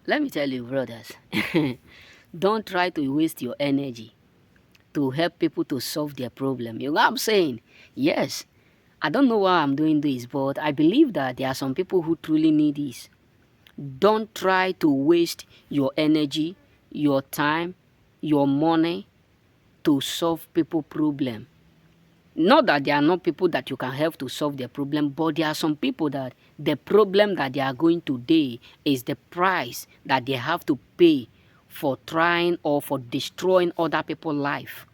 Let me tell you, brothers, don't try to waste your energy to help people to solve their problem. You know what I'm saying? Yes, I don't know why I'm doing this, but I believe that there are some people who truly need this. Don't try to waste your energy, your time, your money to solve people problem. Not that there are not people that you can help to solve their problem, but there are some people that the problem that they are going today is the price that they have to pay for trying or for destroying other people's life.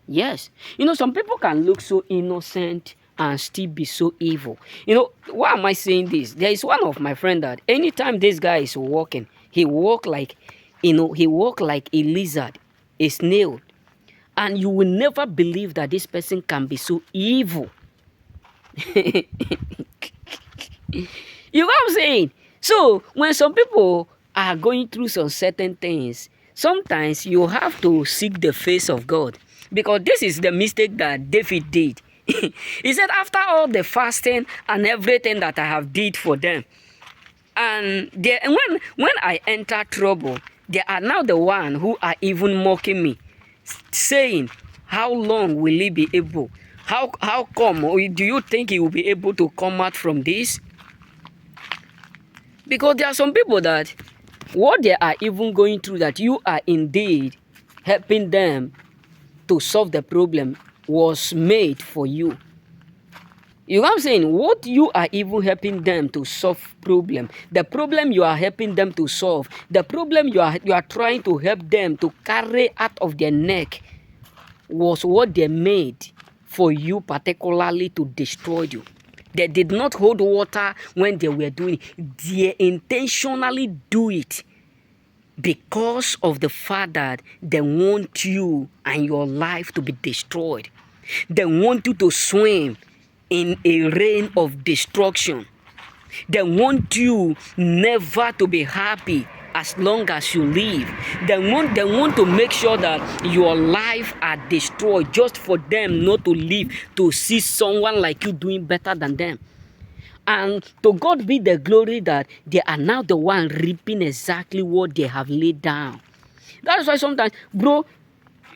Yes. You know, some people can look so innocent and still be so evil. You know, why am I saying this? There is one of my friend that anytime this guy is walking, he walk like, he walk like a lizard, a snail. And you will never believe that this person can be so evil. You know what I'm saying? So when some people are going through some certain things, sometimes you have to seek the face of God. Because this is the mistake that David did. He said, after all the fasting and everything that I have did for them, and when I enter trouble, they are now the one who are even mocking me, saying, how long will he be able? How come? Or do you think he will be able to come out from this? Because there are some people that what they are even going through, that you are indeed helping them to solve the problem, was made for you. You know what I'm saying? What you are even helping them to solve problem, the problem you are helping them to solve, the problem you are trying to help them to carry out of their neck, was what they made for you, particularly to destroy you. They did not hold water when they were doing it. They intentionally do it because of the fact that they want you and your life to be destroyed. They want you to swim in a rain of destruction. They want you never to be happy as long as you live. They want to make sure that your life are destroyed just for them not to live, to see someone like you doing better than them. And to God be the glory that they are now the one reaping exactly what they have laid down. That is why sometimes, bro,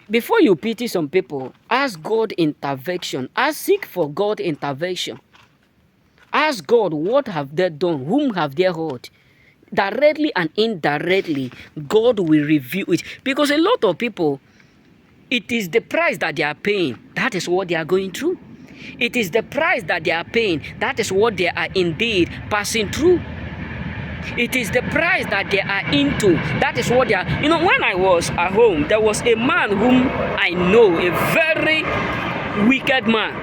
before you pity some people, ask God intervention. Seek for God intervention. Ask God, what have they done? Whom have they hurt? Directly and indirectly, God will review it. Because a lot of people, it is the price that they are paying. That is what they are going through. It is the price that they are paying. That is what they are indeed passing through. It is the price that they are into. That is what they are. You know, when I was at home, there was a man whom I know, a very wicked man.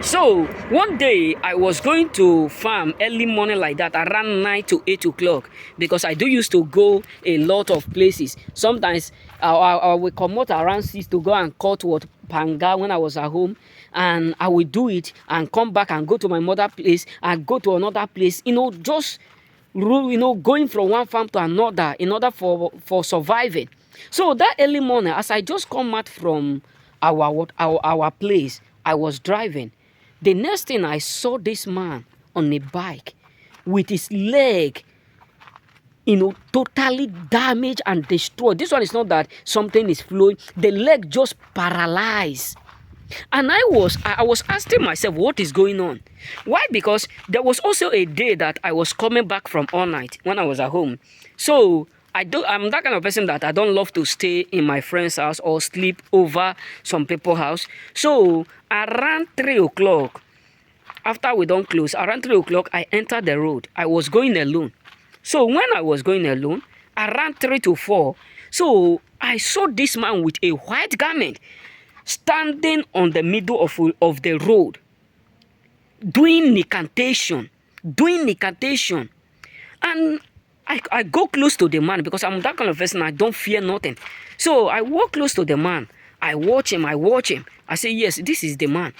So one day I was going to farm early morning like that, around 9 to 8 o'clock, because I do used to go a lot of places. Sometimes I will come out around 6 to go and cut what panga when I was at home, and I will do it and come back and go to my mother's place and go to another place, you know, just going from one farm to another in order for surviving. So that early morning, as I just come out from our place, I was driving. The next thing, I saw this man on a bike with his leg, totally damaged and destroyed. This one is not that something is flowing. The leg just paralyzed. And I was asking myself, what is going on? Why? Because there was also a day that I was coming back from all night when I was at home. So I'm that kind of person that I don't love to stay in my friend's house or sleep over some people's house. So around 3 o'clock, after we don't close, around 3 o'clock, I entered the road. I was going alone. So when I was going alone, around 3 to 4, so I saw this man with a white garment standing on the middle of the road, doing incantation. And I go close to the man because I'm that kind of person, I don't fear nothing. So I walk close to the man. I watch him. I say, yes, this is the man.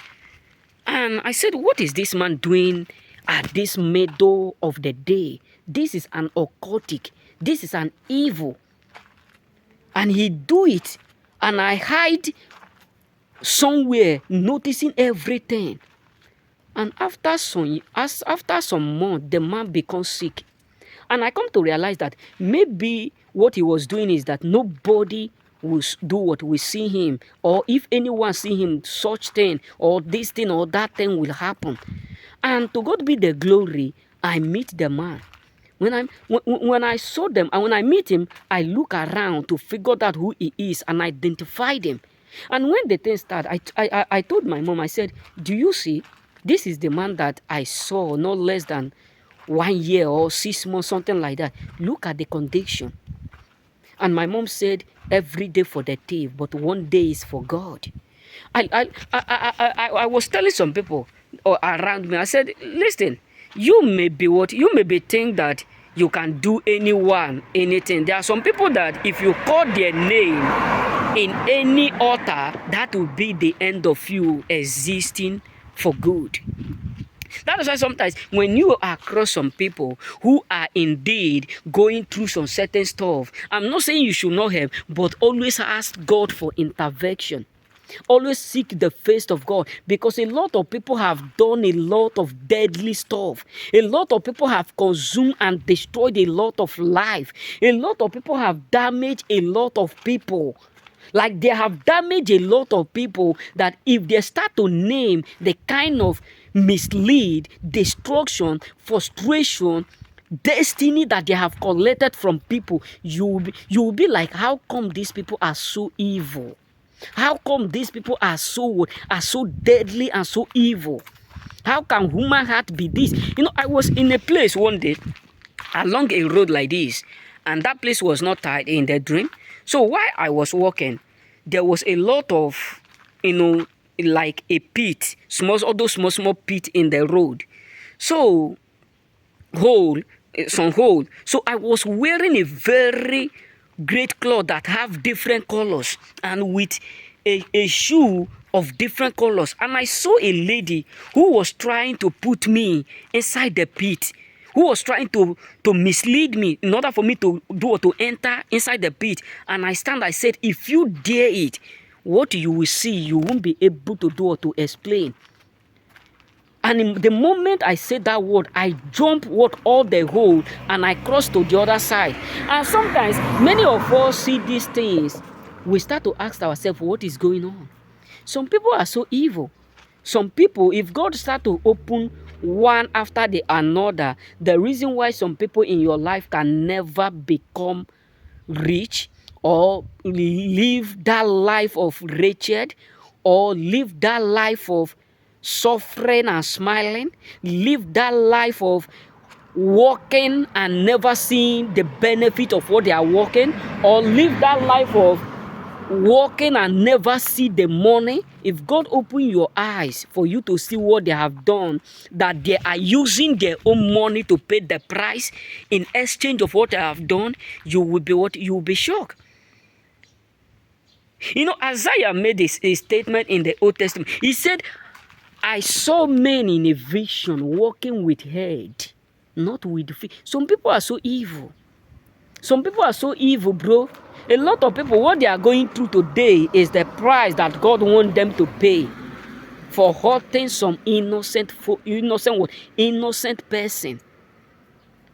And I said, what is this man doing at this middle of the day? This is an occultic. This is an evil. And he do it. And I hide somewhere, noticing everything. And after some months, the man becomes sick. And I come to realize that maybe what he was doing is that nobody will do what we see him, or if anyone see him, such thing or this thing or that thing will happen. And to God be the glory, I meet the man. When I saw them and when I meet him, I look around to figure out who he is and identified him. And when the thing started, I told my mom, I said, do you see, this is the man that I saw no less than 1 year or 6 months, something like that. Look at the condition. And my mom said, every day for the thief, but one day is for God. I was telling some people around me, I said, listen, you may be think that you can do anyone anything. There are some people that if you call their name in any altar, that will be the end of you existing for good. That is why sometimes when you are across some people who are indeed going through some certain stuff, I'm not saying you should not help, but always ask God for intervention. Always seek the face of God, because a lot of people have done a lot of deadly stuff. A lot of people have consumed and destroyed a lot of life. A lot of people have damaged a lot of people. Like they have damaged a lot of people that if they start to name the kind of mislead, destruction, frustration, destiny that they have collected from people, you will be like, how come these people are so evil? How come these people are so deadly and so evil? How can human heart be this? You know, I was in a place one day along a road like this, and that place was not tied in the dream. So while I was walking, there was a lot of, like a pit, all those small pit in the road. So some hole. So I was wearing a very great cloth that have different colors and with a shoe of different colors. And I saw a lady who was trying to put me inside the pit, who was trying to mislead me in order for me to enter inside the pit. And I said, if you dare it, what you will see, you won't be able to do or to explain. And in the moment I said that word, I jumped all the hole and I crossed to the other side. And sometimes many of us see these things, we start to ask ourselves, what is going on? Some people are so evil. Some people, if God start to open one after the another, the reason why some people in your life can never become rich or live that life of wretched or live that life of suffering and smiling, live that life of walking and never seeing the benefit of what they are walking, or live that life of walking and never see the money. If God open your eyes for you to see what they have done, that they are using their own money to pay the price in exchange of what they have done, you will be shocked. You know, Isaiah made a statement in the Old Testament. He said, I saw men in a vision walking with head, not with feet. Some people are so evil. Some people are so evil, bro. A lot of people, what they are going through today is the price that God wants them to pay for hurting some innocent person.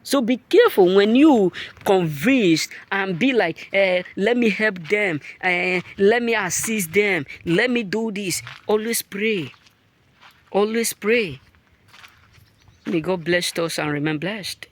So be careful when you convince and be like, let me help them, let me assist them, let me do this. Always pray. Always pray. May God bless us and remain blessed.